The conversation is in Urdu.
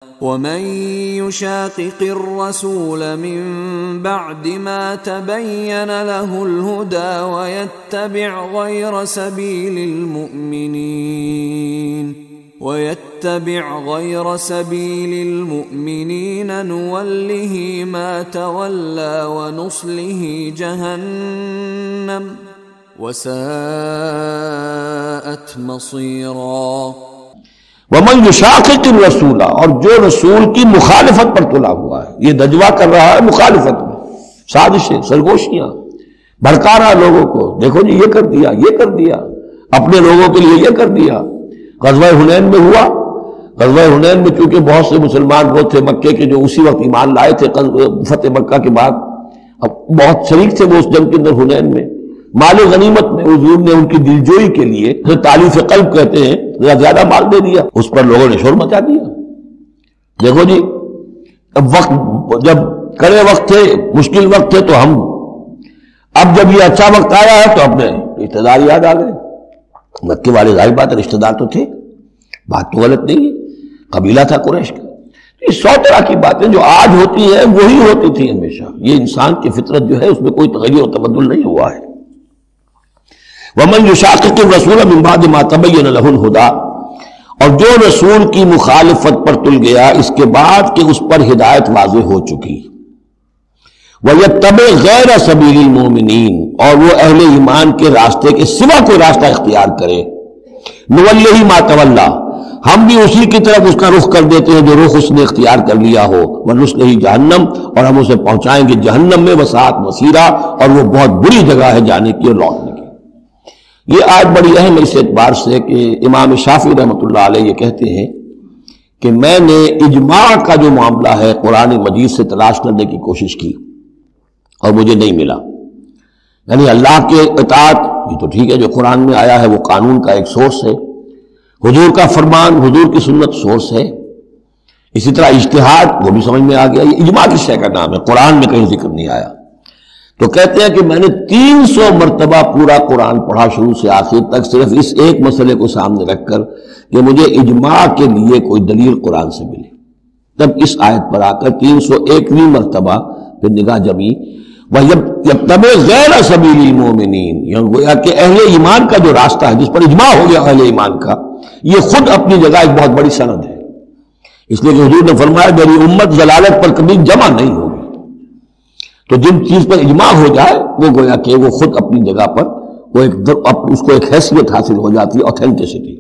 ومن يشاقق الرسول من بعد ما تبين له الهدى ويتبع غير سبيل المؤمنين نوله ما تولى ونصله جهنم وساءت مصيرا۔ ومن یشاقق الرسول، اور جو رسول کی مخالفت پر تلا ہوا ہے، یہ دجوا کر رہا ہے مخالفت میں، سازشیں، سرگوشیاں، بھڑکا رہا لوگوں کو، دیکھو جی یہ کر دیا، یہ کر دیا، اپنے لوگوں کے لیے یہ کر دیا۔ غزوہ حنین میں ہوا، غزوہ حنین میں چونکہ بہت سے مسلمان وہ تھے مکے کے جو اسی وقت ایمان لائے تھے فتح مکہ کے بعد، اب بہت شریک تھے وہ اس جنگ کے اندر حنین میں، مال غنیمت میں حضور نے ان کی دلجوئی کے لیے تالیف قلب کہتے ہیں زیادہ مال دے دیا، اس پر لوگوں نے شور مچا دیا۔ دیکھو جی اب وقت جب کڑے وقت تھے، مشکل وقت تھے تو ہم، اب جب یہ اچھا وقت آیا ہے تو اپنے رشتے دار یاد آ گئے۔ مکے والے ظاہر بات ہے رشتے دار تو تھے، بات تو غلط نہیں ہے، قبیلہ تھا قریش کا۔ یہ 100 طرح کی باتیں جو آج ہوتی ہیں وہی ہوتی تھی ہمیشہ، یہ انسان کی فطرت جو ہے اس میں کوئی تغیر و تبدل نہیں ہوا ہے۔ ومن یشاقق الرسول من بعد ما تبین له الهدى، اور جو رسول کی مخالفت پر تل گیا اس کے بعد کہ اس پر ہدایت واضح ہو چکی، وَيَتَّبِعْ غَيْرَ سَبِيلِ الْمُؤْمِنِينَ، اور وہ اہل ایمان کے راستے کے سوا کوئی راستہ اختیار کرے، نُوَلِّهِ مَا تَوَلَّى، ہم بھی اسی کی طرف اس کا رخ کر دیتے ہیں جو رخ اس نے اختیار کر لیا ہو، وَنُصْلِهِ جہنم، اور ہم اسے پہنچائیں گے جہنم میں، وَسَاءَتْ مَصِيرًا، اور وہ بہت بری جگہ ہے جانے کی اور لوٹنے کی۔ یہ آج بڑی اہم ہے اس اعتبار سے کہ امام شافعی رحمۃ اللہ علیہ یہ کہتے ہیں کہ میں نے اجماع کا جو معاملہ ہے قرآن مجید سے تلاش کرنے کی کوشش کی اور مجھے نہیں ملا۔ یعنی اللہ کے اطاعت یہ تو ٹھیک ہے، جو قرآن میں آیا ہے وہ قانون کا ایک سورس ہے، حضور کا فرمان، حضور کی سنت سورس ہے، اسی طرح اجتہاد وہ بھی سمجھ میں آ گیا۔ یہ اجماع کس شے کا نام ہے؟ قرآن میں کہیں ذکر نہیں آیا۔ تو کہتے ہیں کہ میں نے 300 مرتبہ پورا قرآن پڑھا شروع سے آخر تک، صرف اس ایک مسئلے کو سامنے رکھ کر کہ مجھے اجماع کے لیے کوئی دلیل قرآن سے ملے۔ تب اس آیت پر آ کر 301ویں مرتبہ پھر نگاہ جمی، وَيَتَّبِعْ غَيْرَ سَبِيلِ الْمُؤْمِنِينَ، یعنی گویا کہ اہل ایمان کا جو راستہ ہے جس پر اجماع ہو گیا اہل ایمان کا، یہ خود اپنی جگہ ایک بہت بڑی سند ہے۔ اس لیے کہ حضور نے فرمایا میری امت ضلالت پر کبھی جمع نہیں ہوگی۔ تو جن چیز پر اجماع ہو جائے وہ گویا کہ وہ خود اپنی جگہ پر وہ اس کو ایک حیثیت حاصل ہو جاتی ہے، اوتھینٹسٹی۔